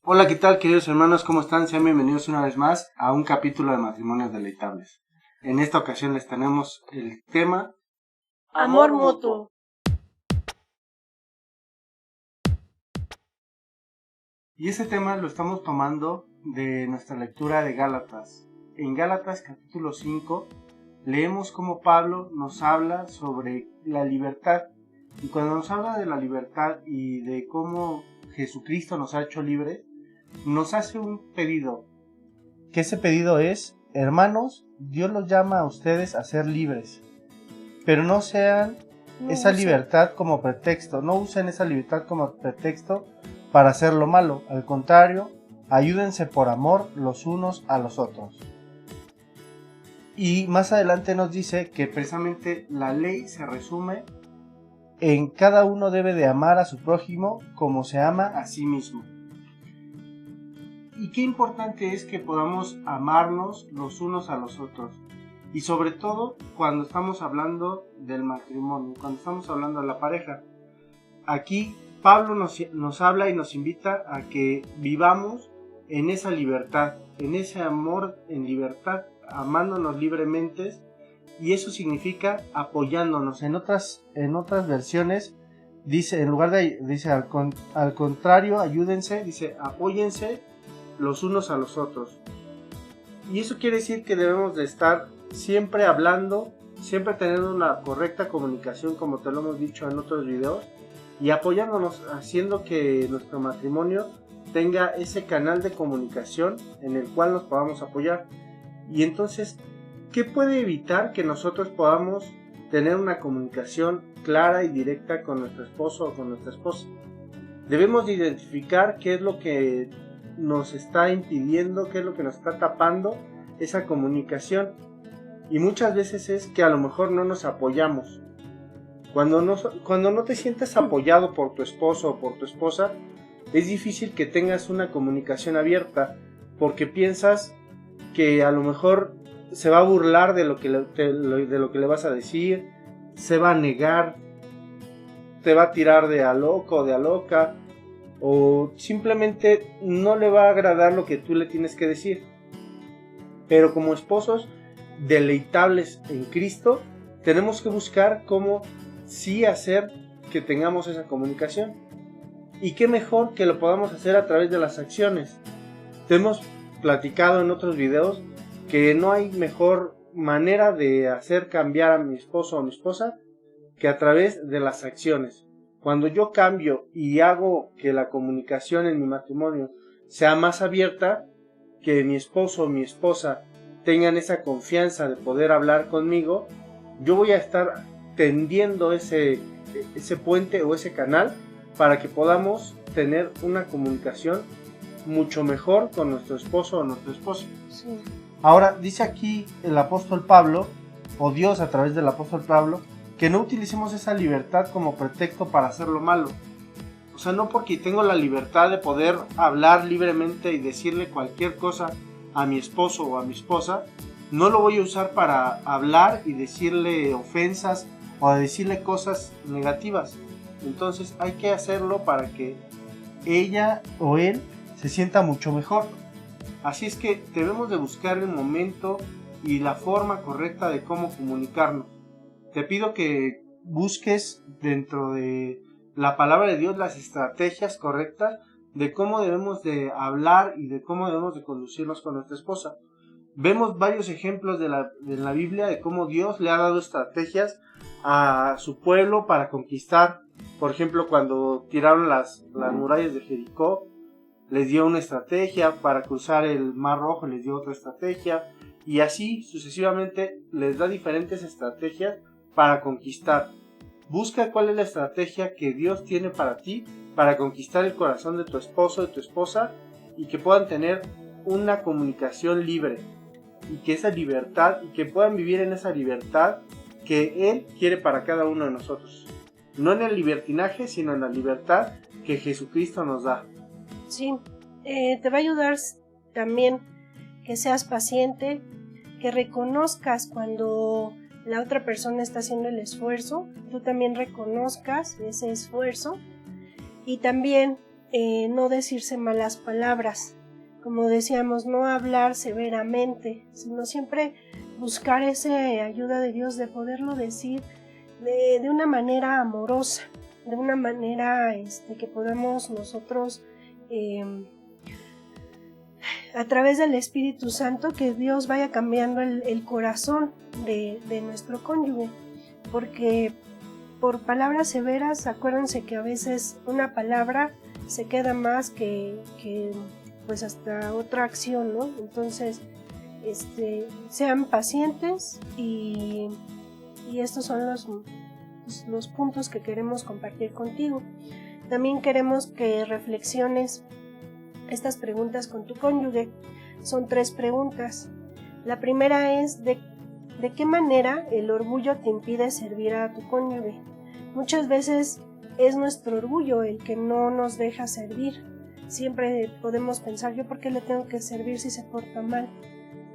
Hola, ¿qué tal, queridos hermanos? ¿Cómo están? Sean bienvenidos una vez más a un capítulo de Matrimonios Deleitables. En esta ocasión les tenemos el tema Amor mutuo. Y ese tema lo estamos tomando de nuestra lectura de Gálatas. En Gálatas capítulo 5 leemos cómo Pablo nos habla sobre la libertad. Y cuando nos habla de la libertad y de cómo Jesucristo nos ha hecho libres, nos hace un pedido. Que ese pedido es: hermanos, Dios los llama a ustedes a ser libres, pero no sean esa libertad como pretexto, no usen esa libertad como pretexto para hacer lo malo. Al contrario, ayúdense por amor los unos a los otros. Y más adelante nos dice que precisamente la ley se resume en cada uno debe de amar a su prójimo como se ama a sí mismo. Y qué importante es que podamos amarnos los unos a los otros. Y sobre todo cuando estamos hablando del matrimonio, cuando estamos hablando de la pareja. Aquí Pablo nos habla y nos invita a que vivamos en esa libertad, en ese amor en libertad, amándonos libremente. Y eso significa apoyándonos. En otras versiones dice, en lugar de dice al contrario, ayúdense, dice apóyense los unos a los otros. Y eso quiere decir que debemos de estar siempre hablando, siempre teniendo una correcta comunicación, como te lo hemos dicho en otros videos, y apoyándonos, haciendo que nuestro matrimonio tenga ese canal de comunicación en el cual nos podamos apoyar. Y entonces, ¿qué puede evitar que nosotros podamos tener una comunicación clara y directa con nuestro esposo o con nuestra esposa? Debemos de identificar qué es lo que nos está impidiendo, qué es lo que nos está tapando esa comunicación. Y muchas veces es que a lo mejor no nos apoyamos. Cuando no te sientes apoyado por tu esposo o por tu esposa, es difícil que tengas una comunicación abierta, porque piensas que a lo mejor se va a burlar de lo que le vas a decir, se va a negar, te va a tirar de a loco o de a loca, o simplemente no le va a agradar lo que tú le tienes que decir. Pero como esposos deleitables en Cristo, tenemos que buscar cómo sí hacer que tengamos esa comunicación. Y qué mejor que lo podamos hacer a través de las acciones. Te hemos platicado en otros videos que no hay mejor manera de hacer cambiar a mi esposo o a mi esposa que a través de las acciones. Cuando yo cambio y hago que la comunicación en mi matrimonio sea más abierta, que mi esposo o mi esposa tengan esa confianza de poder hablar conmigo, yo voy a estar tendiendo ese puente o ese canal para que podamos tener una comunicación mucho mejor con nuestro esposo o nuestra esposa. Sí. Ahora, dice aquí el apóstol Pablo, o Dios a través del apóstol Pablo, que no utilicemos esa libertad como pretexto para hacer lo malo. O sea, no porque tengo la libertad de poder hablar libremente y decirle cualquier cosa a mi esposo o a mi esposa, no lo voy a usar para hablar y decirle ofensas o decirle cosas negativas. Entonces hay que hacerlo para que ella o él se sienta mucho mejor. Así es que debemos de buscar el momento y la forma correcta de cómo comunicarnos. Te pido que busques dentro de la palabra de Dios las estrategias correctas de cómo debemos de hablar y de cómo debemos de conducirnos con nuestra esposa. Vemos varios ejemplos de la Biblia de cómo Dios le ha dado estrategias a su pueblo para conquistar. Por ejemplo, cuando tiraron las murallas de Jericó, les dio una estrategia. Para cruzar el Mar Rojo les dio otra estrategia. Y así sucesivamente les da diferentes estrategias para conquistar. Busca cuál es la estrategia que Dios tiene para ti, para conquistar el corazón de tu esposo, de tu esposa, y que puedan tener una comunicación libre, y que esa libertad, y que puedan vivir en esa libertad que Él quiere para cada uno de nosotros. No en el libertinaje, sino en la libertad que Jesucristo nos da. Sí, te va a ayudar también que seas paciente, que reconozcas cuando la otra persona está haciendo el esfuerzo, tú también reconozcas ese esfuerzo, y también no decirse malas palabras. Como decíamos, no hablar severamente, sino siempre buscar esa ayuda de Dios de poderlo decir de una manera amorosa, de una manera que podamos nosotros, a través del Espíritu Santo, que Dios vaya cambiando el corazón de nuestro cónyuge. Porque por palabras severas, acuérdense que a veces una palabra se queda más que pues hasta otra acción, ¿no? Entonces, sean pacientes y estos son los puntos que queremos compartir contigo. También queremos que reflexiones estas preguntas con tu cónyuge. Son 3 preguntas. La primera es ¿de qué manera el orgullo te impide servir a tu cónyuge? Muchas veces es nuestro orgullo el que no nos deja servir. Siempre podemos pensar, ¿yo por qué le tengo que servir si se porta mal?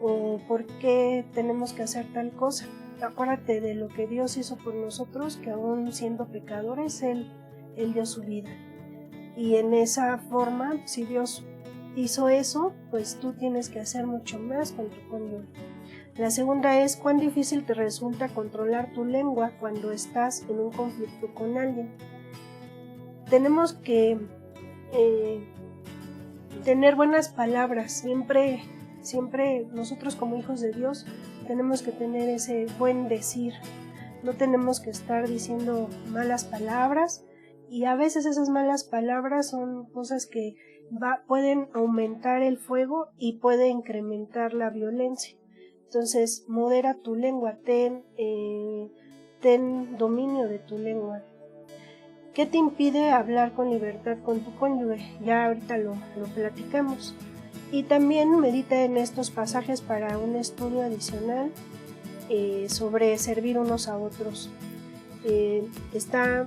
¿O por qué tenemos que hacer tal cosa? Acuérdate de lo que Dios hizo por nosotros, que aún siendo pecadores, Él dio su vida. Y en esa forma, si Dios hizo eso, pues tú tienes que hacer mucho más con tu cónyuge. La segunda es, ¿cuán difícil te resulta controlar tu lengua cuando estás en un conflicto con alguien? Tenemos que tener buenas palabras. Siempre nosotros como hijos de Dios tenemos que tener ese buen decir. No tenemos que estar diciendo malas palabras, y a veces esas malas palabras son cosas que pueden aumentar el fuego y puede incrementar la violencia. Entonces, modera tu lengua, ten dominio de tu lengua. ¿Qué te impide hablar con libertad con tu cónyuge? Ya ahorita lo platicamos. Y también medita en estos pasajes para un estudio adicional sobre servir unos a otros. Está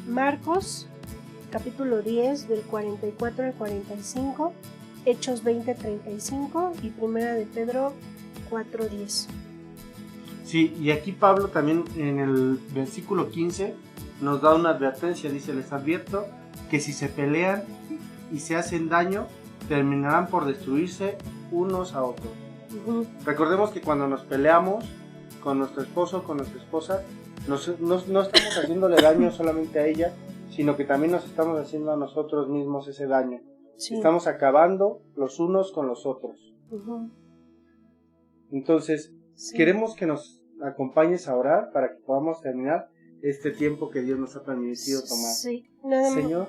Marcos, capítulo 10, del 44 al 45, Hechos 20:35 y Primera de Pedro 4:10. Sí, y aquí Pablo también en el versículo 15 nos da una advertencia, dice, les advierto que si se pelean y se hacen daño, terminarán por destruirse unos a otros. Recordemos que cuando nos peleamos con nuestro esposo, con nuestra esposa, no estamos haciéndole daño solamente a ella, sino que también nos estamos haciendo a nosotros mismos ese daño. Sí. Estamos acabando los unos con los otros. Entonces, sí, queremos que nos acompañes a orar para que podamos terminar este tiempo que Dios nos ha permitido tomar. Sí. Señor,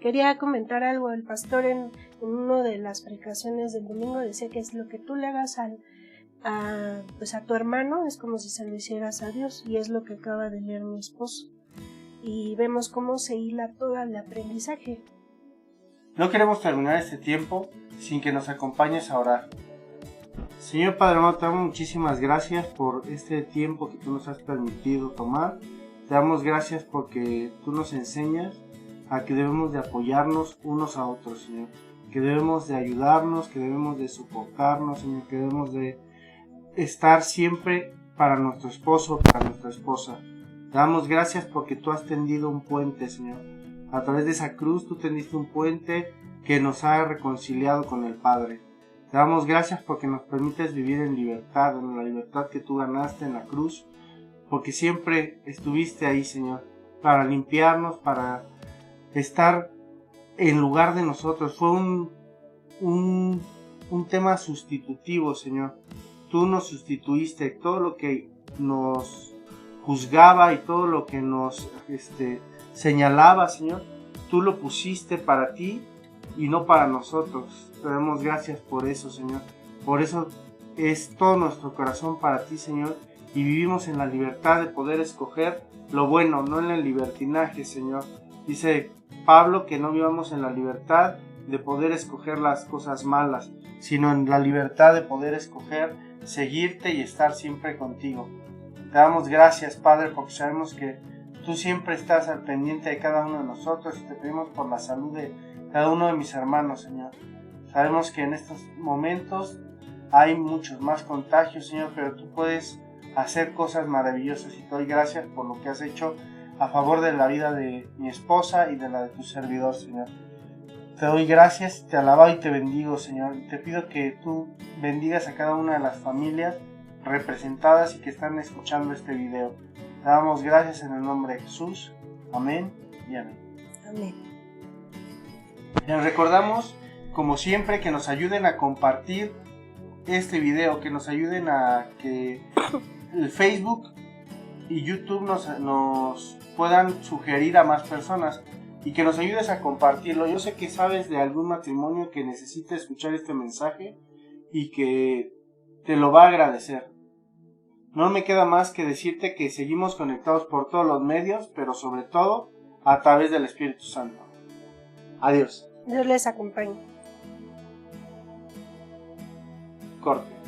quería comentar algo. El pastor en una de las predicaciones del domingo decía que es lo que tú le hagas a tu hermano es como si se lo hicieras a Dios, y es lo que acaba de leer mi esposo. Y vemos cómo se hila todo el aprendizaje. No queremos terminar este tiempo sin que nos acompañes a orar. Señor Padre amado, te damos muchísimas gracias por este tiempo que tú nos has permitido tomar. Te damos gracias porque tú nos enseñas a que debemos de apoyarnos unos a otros, Señor. Que debemos de ayudarnos, que debemos de soportarnos, Señor. Que debemos de estar siempre para nuestro esposo, para nuestra esposa. Te damos gracias porque tú has tendido un puente, Señor. A través de esa cruz tú tendiste un puente que nos ha reconciliado con el Padre. Te damos gracias porque nos permites vivir en libertad, en la libertad que tú ganaste en la cruz, porque siempre estuviste ahí, Señor, para limpiarnos, para estar en lugar de nosotros. Fue un tema sustitutivo, Señor. Tú nos sustituiste, todo lo que nos juzgaba y todo lo que nos señalaba, Señor, tú lo pusiste para ti y no para nosotros. Te damos gracias por eso, Señor. Por eso es todo nuestro corazón para ti, Señor, y vivimos en la libertad de poder escoger lo bueno, no en el libertinaje, Señor. Dice Pablo que no vivamos en la libertad de poder escoger las cosas malas, sino en la libertad de poder escoger seguirte y estar siempre contigo. Te damos gracias, Padre, porque sabemos que tú siempre estás al pendiente de cada uno de nosotros, y te pedimos por la salud de cada uno de mis hermanos, Señor. Sabemos que en estos momentos hay muchos más contagios, Señor, pero tú puedes hacer cosas maravillosas, y te doy gracias por lo que has hecho a favor de la vida de mi esposa y de la de tu servidor, Señor. Te doy gracias, te alabo y te bendigo, Señor. Te pido que tú bendigas a cada una de las familias representadas y que están escuchando este video. Te damos gracias en el nombre de Jesús. Amén y amén. Amén. Les recordamos, como siempre, que nos ayuden a compartir este video, que nos ayuden a que el Facebook y YouTube nos puedan sugerir a más personas y que nos ayudes a compartirlo. Yo sé que sabes de algún matrimonio que necesita escuchar este mensaje y que te lo va a agradecer. No me queda más que decirte que seguimos conectados por todos los medios, pero sobre todo a través del Espíritu Santo. Adiós. Dios les acompañe. Corte.